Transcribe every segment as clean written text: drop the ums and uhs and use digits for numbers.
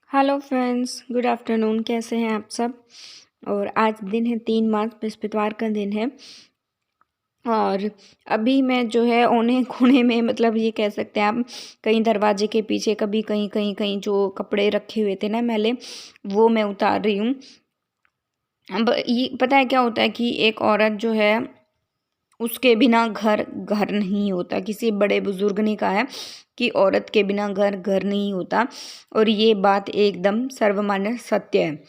Hello friends, good afternoon. कैसे हैं आप सब। और आज दिन है 3 मार्च, बृहस्पतिवार का दिन है। और अभी मैं जो है औने कोने में, मतलब ये कह सकते हैं आप, कहीं दरवाजे के पीछे, कभी कहीं कहीं कहीं जो कपड़े रखे हुए थे ना मैले, वो मैं उतार रही हूँ। अब ये पता है क्या होता है कि एक औरत जो है, उसके बिना घर घर नहीं होता। किसी बड़े बुजुर्ग ने कहा है कि औरत के बिना घर घर नहीं होता। और ये बात एकदम सर्वमान्य सत्य है।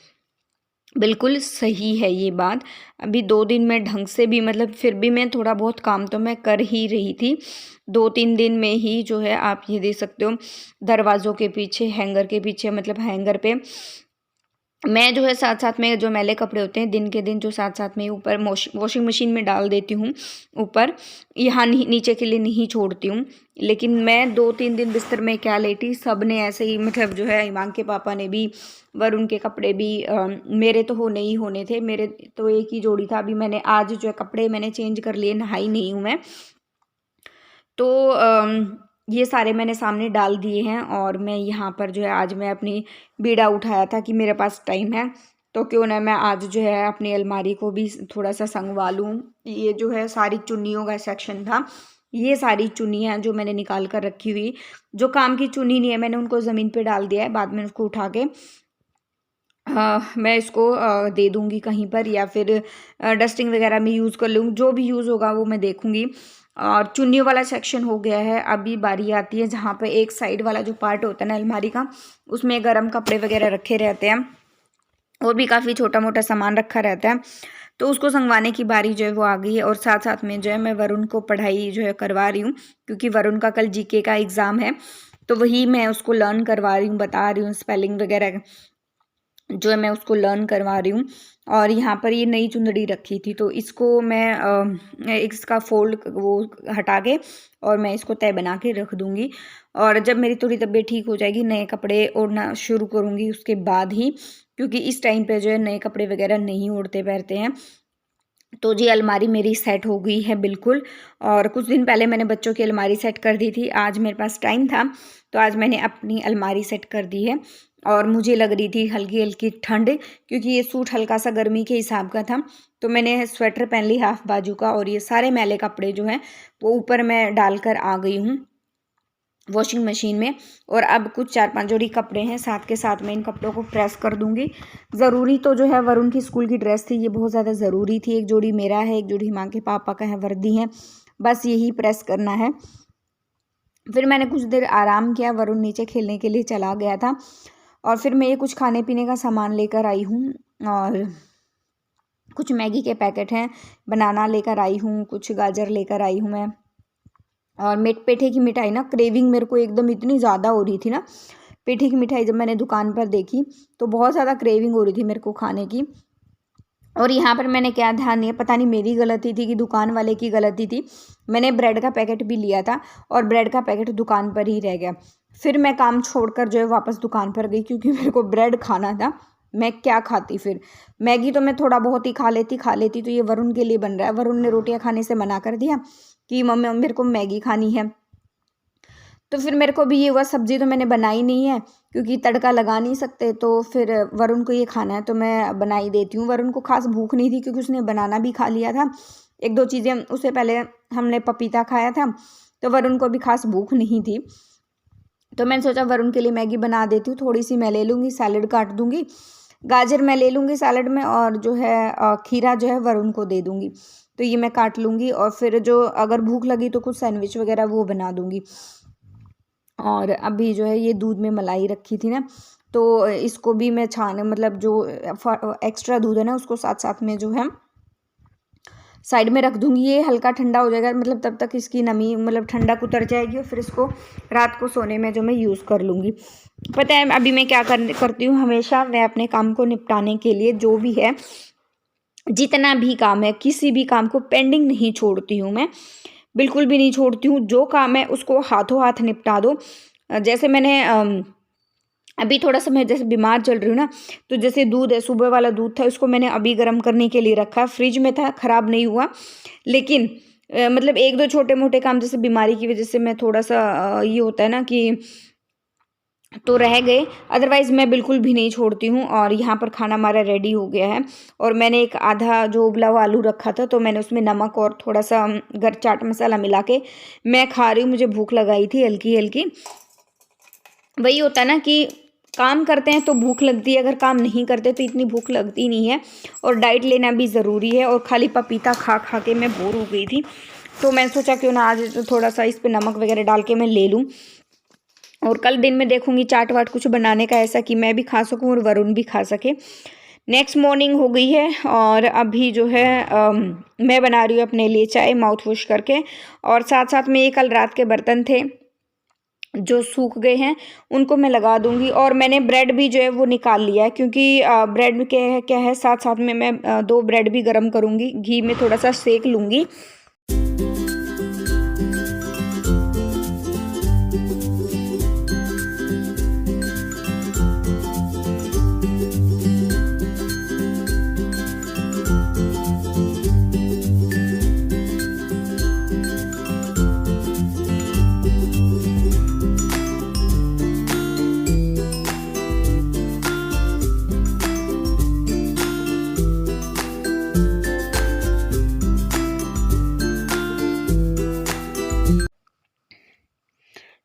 बिल्कुल सही है ये बात। अभी 2 दिन में ढंग से भी, मतलब फिर भी मैं थोड़ा बहुत काम तो मैं कर ही रही थी। 2-3 दिन में ही जो है, आप ये देख सकते हो, दरवाज़ों के पीछे, हैंगर के पीछे, मतलब हैंगर पे मैं जो है साथ साथ में जो मैले कपड़े होते हैं दिन के दिन, जो साथ साथ में ऊपर वॉशिंग मशीन में डाल देती हूँ। ऊपर यहाँ नीचे के लिए नहीं छोड़ती हूँ। लेकिन मैं 2-3 दिन बिस्तर में क्या लेटी, सब ने ऐसे ही, मतलब जो है ईमान के पापा ने भी, वरुण के कपड़े भी, मेरे तो होने ही होने थे। मेरे तो एक ही जोड़ी था। अभी मैंने आज जो है कपड़े मैंने चेंज कर लिए, नहाई नहीं हूँ मैं। तो ये सारे मैंने सामने डाल दिए हैं। और मैं यहाँ पर जो है, आज मैं अपनी बीड़ा उठाया था कि मेरे पास टाइम है, तो क्यों ना मैं आज जो है अपनी अलमारी को भी थोड़ा सा संगवा लूँ। ये जो है सारी चुन्नियों का सेक्शन था। ये सारी चुन्नियाँ जो मैंने निकाल कर रखी हुई, जो काम की चुन्नी नहीं है, मैंने उनको ज़मीन पे डाल दिया है। बाद में उसको उठा के मैं इसको दे दूँगी कहीं पर, या फिर डस्टिंग वगैरह में यूज़ कर लूँ। जो भी यूज़ होगा वो मैं देखूँगी। और चुन्नियों वाला सेक्शन हो गया है। अभी बारी आती है जहाँ पे एक साइड वाला जो पार्ट होता है ना अलमारी का, उसमें गर्म कपड़े वगैरह रखे रहते हैं, और भी काफ़ी छोटा मोटा सामान रखा रहता है। तो उसको संगवाने की बारी जो है वो आ गई है। और साथ साथ में जो है मैं वरुण को पढ़ाई जो है करवा रही हूँ, क्योंकि वरुण का कल जीके का एग्ज़ाम है। तो वही मैं उसको लर्न करवा रही हूँ, बता रही हूँ, स्पेलिंग वगैरह जो है मैं उसको लर्न करवा रही हूँ। और यहाँ पर ये नई चुंदड़ी रखी थी, तो इसको मैं इसका फोल्ड वो हटा के, और मैं इसको तय बना के रख दूँगी। और जब मेरी थोड़ी तबीयत ठीक हो जाएगी, नए कपड़े ओढ़ना शुरू करूँगी उसके बाद ही, क्योंकि इस टाइम पे जो है नए कपड़े वगैरह नहीं ओढ़ते पहनते हैं। तो जी अलमारी मेरी सेट हो गई है बिल्कुल। और कुछ दिन पहले मैंने बच्चों की अलमारी सेट कर दी थी। आज मेरे पास टाइम था, तो आज मैंने अपनी अलमारी सेट कर दी है। और मुझे लग रही थी हल्की हल्की ठंड, क्योंकि ये सूट हल्का सा गर्मी के हिसाब का था। तो मैंने स्वेटर पहन ली हाफ बाजू का, और ये सारे मैले कपड़े जो हैं वो ऊपर मैं डालकर आ गई हूँ वॉशिंग मशीन में। और अब कुछ 4-5 जोड़ी कपड़े हैं, साथ के साथ मैं इन कपड़ों को प्रेस कर दूंगी। ज़रूरी तो जो है वरुण की स्कूल की ड्रेस थी, ये बहुत ज़्यादा ज़रूरी थी। एक जोड़ी मेरा है, एक जोड़ी माँ के पापा का है, वर्दी है, बस यही प्रेस करना है। फिर मैंने कुछ देर आराम किया, वरुण नीचे खेलने के लिए चला गया था। और फिर मैं ये कुछ खाने पीने का सामान लेकर आई हूँ। और कुछ मैगी के पैकेट हैं, बनाना लेकर आई हूँ, कुछ गाजर लेकर आई हूँ मैं। और पेठे की मिठाई ना, क्रेविंग मेरे को एकदम इतनी ज़्यादा हो रही थी ना, पेठे की मिठाई जब मैंने दुकान पर देखी तो बहुत ज़्यादा क्रेविंग हो रही थी मेरे को खाने की। और यहाँ पर मैंने क्या ध्यान नहीं है, पता नहीं मेरी गलती थी कि दुकान वाले की गलती थी, मैंने ब्रेड का पैकेट भी लिया था, और ब्रेड का पैकेट दुकान पर ही रह गया। फिर मैं काम छोड़कर जो है वापस दुकान पर गई, क्योंकि मेरे को ब्रेड खाना था। मैं क्या खाती फिर। मैगी तो मैं थोड़ा बहुत ही खा लेती। तो ये वरुण के लिए बन रहा है। वरुण ने रोटियां खाने से मना कर दिया कि मम्मी मेरे को मैगी खानी है। तो फिर मेरे को भी ये हुआ, सब्जी तो मैंने बनाई नहीं है, क्योंकि तड़का लगा नहीं सकते। तो फिर वरुण को ये खाना है तो मैं बना ही देती हूँ। वरुण को खास भूख नहीं थी, क्योंकि उसने बनाना भी खा लिया था। 1-2 चीज़ें उससे पहले हमने पपीता खाया था, तो वरुण को भी खास भूख नहीं थी। तो मैंने सोचा वरुण के लिए मैगी बना देती हूँ। थोड़ी सी मैं ले लूँगी, सैलेड काट दूँगी, गाजर मैं ले लूँगी सैलेड में, और जो है खीरा जो है वरुण को दे दूँगी। तो ये मैं काट लूँगी, और फिर जो अगर भूख लगी तो कुछ सैंडविच वगैरह वो बना दूँगी। और अभी जो है ये दूध में मलाई रखी थी ना, तो इसको भी मैं मतलब जो एक्स्ट्रा दूध है ना, उसको साथ साथ में जो है साइड में रख दूंगी। ये हल्का ठंडा हो जाएगा, मतलब तब तक इसकी नमी, मतलब ठंडक उतर जाएगी, और फिर इसको रात को सोने में जो मैं यूज़ कर लूँगी। पता है अभी मैं क्या करती हूँ, हमेशा मैं अपने काम को निपटाने के लिए, जो भी है, जितना भी काम है, किसी भी काम को पेंडिंग नहीं छोड़ती हूँ मैं, बिल्कुल भी नहीं छोड़ती हूँ। जो काम है उसको हाथों हाथ निपटा दो। जैसे मैंने अभी थोड़ा सा मैं जैसे बीमार चल रही हूँ ना, तो जैसे दूध है, सुबह वाला दूध था, उसको मैंने अभी गर्म करने के लिए रखा, फ्रिज में था, ख़राब नहीं हुआ। लेकिन मतलब 1-2 छोटे मोटे काम, जैसे बीमारी की वजह से मैं थोड़ा सा ये होता है ना कि तो रह गए, अदरवाइज़ मैं बिल्कुल भी नहीं छोड़ती हूँ। और यहाँ पर खाना हमारा रेडी हो गया है और मैंने एक आधा जो उबला हुआ आलू रखा था तो मैंने उसमें नमक और थोड़ा-सा घर चाट मसाला मिला के मैं खा रही हूँ। मुझे भूख लगाई थी हल्की-हल्की। वही होता है ना कि काम करते हैं तो भूख लगती है, अगर काम नहीं करते तो इतनी भूख लगती नहीं है। और डाइट लेना भी ज़रूरी है। और खाली पपीता खा-खा के मैं बोर हो गई थी, तो मैंने सोचा क्यों ना आज थोड़ा-सा इस पे नमक वगैरह डाल के मैं ले लूँ। और कल दिन में देखूँगी चाट वाट कुछ बनाने का, ऐसा कि मैं भी खा सकूँ और वरुण भी खा सके। नेक्स्ट मॉर्निंग हो गई है और अभी जो है मैं बना रही हूँ अपने लिए चाय माउथ वॉश करके। और साथ साथ में ये कल रात के बर्तन थे जो सूख गए हैं, उनको मैं लगा दूंगी। और मैंने ब्रेड भी जो है वो निकाल लिया है, क्योंकि ब्रेड में क्या है साथ साथ में मैं 2 ब्रेड भी गर्म करूंगी, घी में थोड़ा सा सेक लूंगी।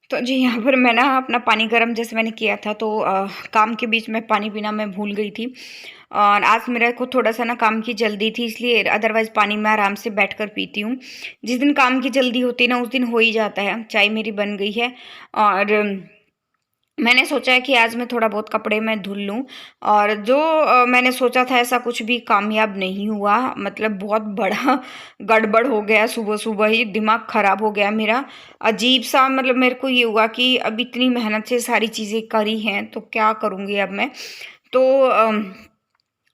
तो जी यहाँ पर मैं ना अपना पानी गर्म जैसे मैंने किया था, तो काम के बीच में पानी पीना मैं भूल गई थी। और आज मेरे को थोड़ा सा ना काम की जल्दी थी, इसलिए अदरवाइज़ पानी मैं आराम से बैठकर पीती हूँ। जिस दिन काम की जल्दी होती है ना उस दिन हो ही जाता है। चाय मेरी बन गई है और मैंने सोचा है कि आज मैं थोड़ा बहुत कपड़े मैं धुल लूँ। और जो मैंने सोचा था ऐसा कुछ भी कामयाब नहीं हुआ। मतलब बहुत बड़ा गड़बड़ हो गया, सुबह सुबह ही दिमाग ख़राब हो गया मेरा। अजीब सा मतलब मेरे को ये हुआ कि अब इतनी मेहनत से सारी चीज़ें करी हैं तो क्या करूँगी अब मैं। तो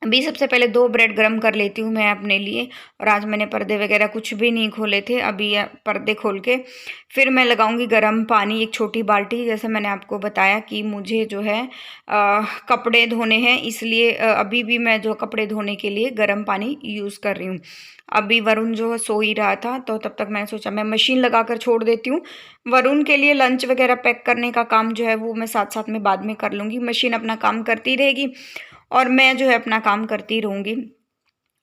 अभी सबसे पहले 2 ब्रेड गरम कर लेती हूँ मैं अपने लिए। और आज मैंने पर्दे वगैरह कुछ भी नहीं खोले थे, अभी पर्दे खोल के फिर मैं लगाऊंगी गरम पानी, एक छोटी बाल्टी, जैसे मैंने आपको बताया कि मुझे जो है कपड़े धोने हैं, इसलिए अभी भी मैं जो कपड़े धोने के लिए गरम पानी यूज़ कर रही हूँ। अभी वरुण जो है सो ही रहा था, तो तब तक मैंने सोचा मैं मशीन लगा कर छोड़ देती हूँ। वरुण के लिए लंच वगैरह पैक करने का काम जो है वो मैं साथ साथ में बाद में कर लूँगी। मशीन अपना काम करती रहेगी और मैं जो है अपना काम करती रहूँगी।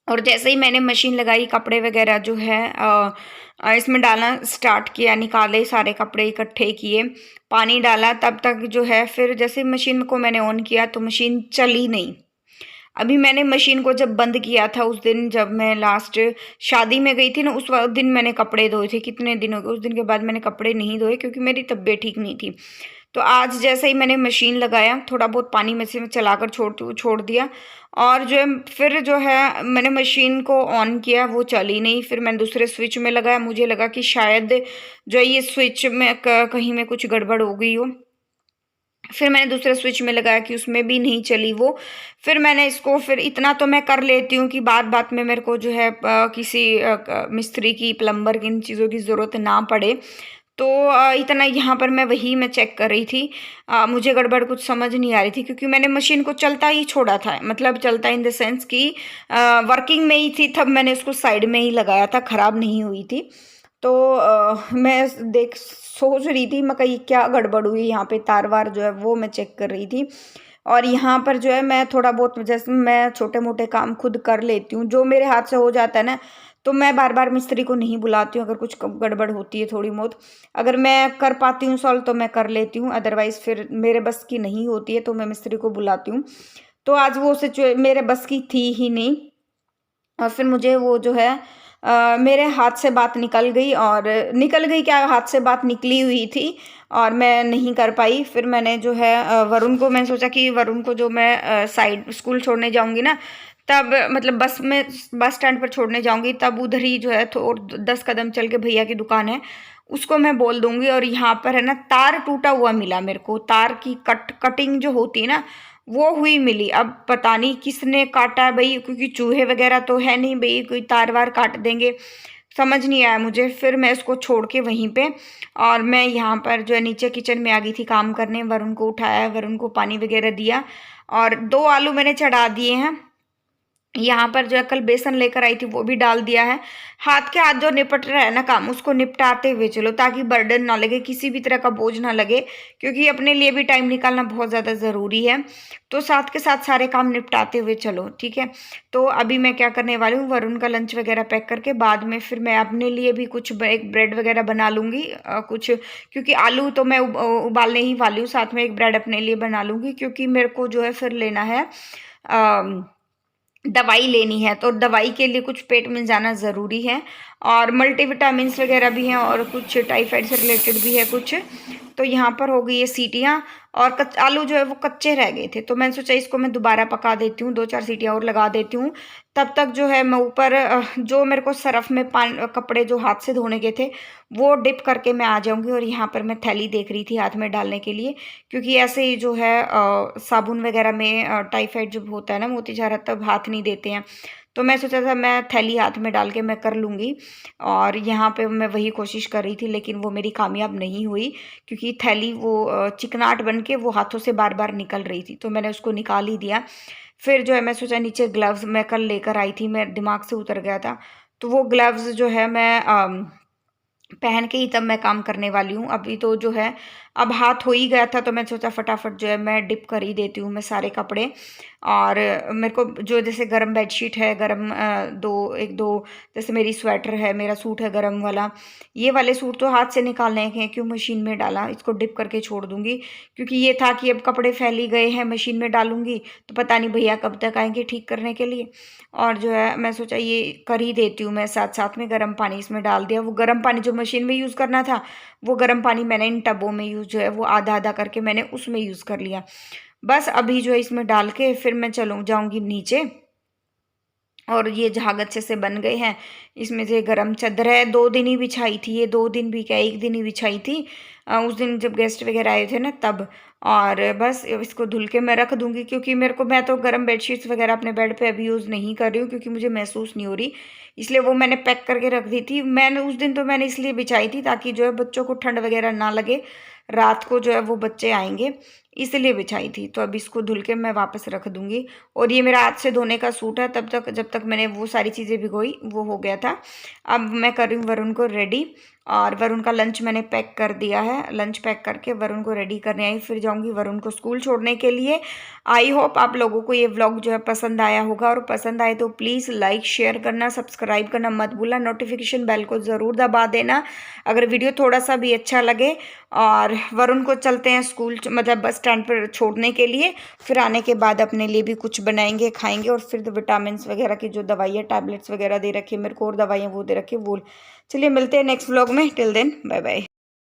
और जैसे ही मैंने मशीन लगाई, कपड़े वगैरह जो है इसमें डालना स्टार्ट किया, निकाले सारे कपड़े इकट्ठे किए, पानी डाला, तब तक जो है फिर जैसे मशीन को मैंने ऑन किया तो मशीन चली नहीं। अभी मैंने मशीन को जब बंद किया था उस दिन, जब मैं लास्ट शादी में गई थी ना, उस दिन मैंने कपड़े धोए थे। कितने दिन हो गए, उस दिन के बाद मैंने कपड़े नहीं धोए क्योंकि मेरी तबीयत ठीक नहीं थी। तो आज जैसे ही मैंने मशीन लगाया, थोड़ा बहुत पानी में से चलाकर छोड़ दिया। और जो है फिर जो है मैंने मशीन को ऑन किया, वो चली नहीं। फिर मैंने दूसरे स्विच में लगाया, मुझे लगा कि शायद जो है ये स्विच में कहीं में कुछ गड़बड़ हो गई हो। फिर मैंने दूसरे स्विच में लगाया कि उसमें भी नहीं चली वो। फिर मैंने इसको, फिर इतना तो मैं कर लेती हूँ कि बात-बात में मेरे को जो है किसी मिस्त्री की, प्लम्बर की, इन चीज़ों की ज़रूरत ना पड़े। तो इतना यहाँ पर मैं चेक कर रही थी। मुझे गड़बड़ कुछ समझ नहीं आ रही थी क्योंकि मैंने मशीन को चलता ही छोड़ा था। मतलब चलता इन द सेंस कि वर्किंग में ही थी, तब मैंने उसको साइड में ही लगाया था, ख़राब नहीं हुई थी। तो मैं सोच रही थी, मैं कहीं क्या गड़बड़ हुई यहाँ पे, तार वार जो है वो मैं चेक कर रही थी। और यहाँ पर जो है मैं थोड़ा बहुत, जैसे मैं छोटे मोटे काम खुद कर लेती हूँ, जो मेरे हाथ से हो जाता है ना, तो मैं बार बार मिस्त्री को नहीं बुलाती हूँ। अगर कुछ गड़बड़ होती है थोड़ी बहुत, अगर मैं कर पाती हूँ सॉल्व तो मैं कर लेती हूँ, अदरवाइज़ फिर मेरे बस की नहीं होती है तो मैं मिस्त्री को बुलाती हूँ। तो आज वो मेरे बस की थी ही नहीं। और फिर मुझे वो जो है मेरे हाथ से बात निकल गई, और निकल गई क्या, हाथ से बात निकली हुई थी और मैं नहीं कर पाई। फिर मैंने जो है वरुण को, मैंने सोचा कि वरुण को जो मैं साइड स्कूल छोड़ने जाऊंगी ना, तब मतलब बस स्टैंड पर छोड़ने जाऊंगी, तब उधर ही जो है तो 10 कदम चल के भैया की दुकान है, उसको मैं बोल दूंगी। और यहाँ पर है ना, तार टूटा हुआ मिला मेरे को, तार की कटिंग जो होती है ना वो हुई मिली। अब पता नहीं किसने काटा है भाई, क्योंकि चूहे वगैरह तो है नहीं भाई, कोई तार वार काट देंगे, समझ नहीं आया मुझे। फिर मैं इसको छोड़ के वहीं पे, और मैं यहाँ पर जो है नीचे किचन में आ गई थी काम करने। वरुण को उठाया, वरुण को पानी वगैरह दिया, और 2 आलू मैंने चढ़ा दिए हैं। यहाँ पर जो है कल बेसन लेकर आई थी वो भी डाल दिया है। हाथ के हाथ जो निपट रहा है ना काम, उसको निपटाते हुए चलो, ताकि बर्डन ना लगे, किसी भी तरह का बोझ ना लगे, क्योंकि अपने लिए भी टाइम निकालना बहुत ज़्यादा ज़रूरी है। तो साथ के साथ सारे काम निपटाते हुए चलो, ठीक है। तो अभी मैं क्या करने वाली हूँ, वरुण का लंच वगैरह पैक करके बाद में फिर मैं अपने लिए भी कुछ एक ब्रेड वगैरह बना लूँगी, कुछ, क्योंकि आलू तो मैं उबालने ही वाली हूँ, साथ में एक ब्रेड अपने लिए बना लूँगी, क्योंकि मेरे को जो है फिर लेना है दवाई लेनी है, तो दवाई के लिए कुछ पेट में जाना ज़रूरी है, और मल्टीविटामिन्स वगैरह भी हैं, और कुछ टाइफाइड से रिलेटेड भी है कुछ। तो यहाँ पर हो गई ये सीटियाँ, और आलू जो है वो कच्चे रह गए थे, तो मैंने सोचा इसको मैं दोबारा पका देती हूँ, 2-4 सीटियाँ और लगा देती हूँ। तब तक जो है मैं ऊपर जो मेरे को सरफ में कपड़े जो हाथ से धोने के थे वो डिप करके मैं आ जाऊँगी, और यहाँ पर मैं थैली देख रही थी हाथ में डालने के लिए, क्योंकि ऐसे ही जो है साबुन वगैरह में टाइफाइड जब होता है ना मोतीझारा, तब हाथ नहीं देते हैं। तो मैं सोचा था मैं थैली हाथ में डाल के मैं कर लूँगी, और यहाँ पे मैं वही कोशिश कर रही थी, लेकिन वो मेरी कामयाब नहीं हुई, क्योंकि थैली वो चिकनाट बन के वो हाथों से बार बार निकल रही थी, तो मैंने उसको निकाल ही दिया। फिर जो है मैं सोचा नीचे ग्लव्स मैं कल लेकर आई थी, मेरे दिमाग से उतर गया था, तो वो ग्लव्स जो है मैं पहन के ही तब मैं काम करने वाली हूँ। अभी तो जो है अब हाथ हो ही गया था, तो मैं सोचा फटाफट जो है मैं डिप कर ही देती हूँ मैं सारे कपड़े। और मेरे को जो जैसे गरम बेडशीट है, गरम एक दो, जैसे मेरी स्वेटर है, मेरा सूट है गरम वाला, ये वाले सूट तो हाथ से निकालने के हैं, क्यों मशीन में डाला, इसको डिप करके छोड़ दूँगी, क्योंकि ये था कि अब कपड़े फैल ही गए हैं, मशीन में डालूँगी तो पता नहीं भैया कब तक आएँगे ठीक करने के लिए। और जो है मैं सोचा ये कर ही देती हूँ मैं, साथ साथ में गर्म पानी इसमें डाल दिया। वो गर्म पानी जो मशीन में यूज़ करना था, वो गर्म पानी मैंने इन टबों में यूज़ जो है वो आधा आधा करके मैंने उसमें यूज़ कर लिया। बस अभी जो है इसमें डाल के फिर मैं जाऊँगी नीचे, और ये झाग अच्छे से बन गए हैं। इसमें से गरम चादर है, 2 दिन ही बिछाई थी, ये 2 दिन भी क्या 1 दिन ही बिछाई थी, उस दिन जब गेस्ट वगैरह आए थे ना तब। और बस इसको धुल के मैं रख दूंगी, क्योंकि मैं तो गरम बेडशीट्स वगैरह अपने बेड पे अभी यूज़ नहीं कर रही हूँ, क्योंकि मुझे महसूस नहीं हो रही, इसलिए वो मैंने पैक करके रख दी थी। मैंने उस दिन तो मैंने इसलिए बिछाई थी ताकि जो है बच्चों को ठंड वगैरह ना लगे, रात को जो है वो बच्चे आएंगे, इसलिए बिछाई थी। तो अब इसको धुल के मैं वापस रख दूंगी। और ये मेरा हाथ से धोने का सूट है, तब तक जब तक मैंने वो सारी चीज़ें भिगोई वो हो गया था। अब मैं कर रही हूँ वरुण को रेडी, और वरुण का लंच मैंने पैक कर दिया है। लंच पैक करके वरुण को रेडी करने आई, फिर जाऊँगी वरुण को स्कूल छोड़ने के लिए। आई होप आप लोगों को ये व्लॉग जो है पसंद आया होगा, और पसंद आए तो प्लीज़ लाइक शेयर करना, सब्सक्राइब करना मत भूलना, नोटिफिकेशन बेल को ज़रूर दबा देना अगर वीडियो थोड़ा सा भी अच्छा लगे। और वरुण को चलते हैं स्कूल, मतलब बस स्टैंड पर छोड़ने के लिए, फिर आने के बाद अपने लिए भी कुछ बनाएंगे खाएंगे, और फिर विटामिन वगैरह की जो दवाइयाँ टैबलेट्स वगैरह दे रखी है मेरे को, और दवाइयाँ वो दे रखी है वो। चलिए मिलते हैं नेक्स्ट व्लॉग में, टिल देन बाय बाय।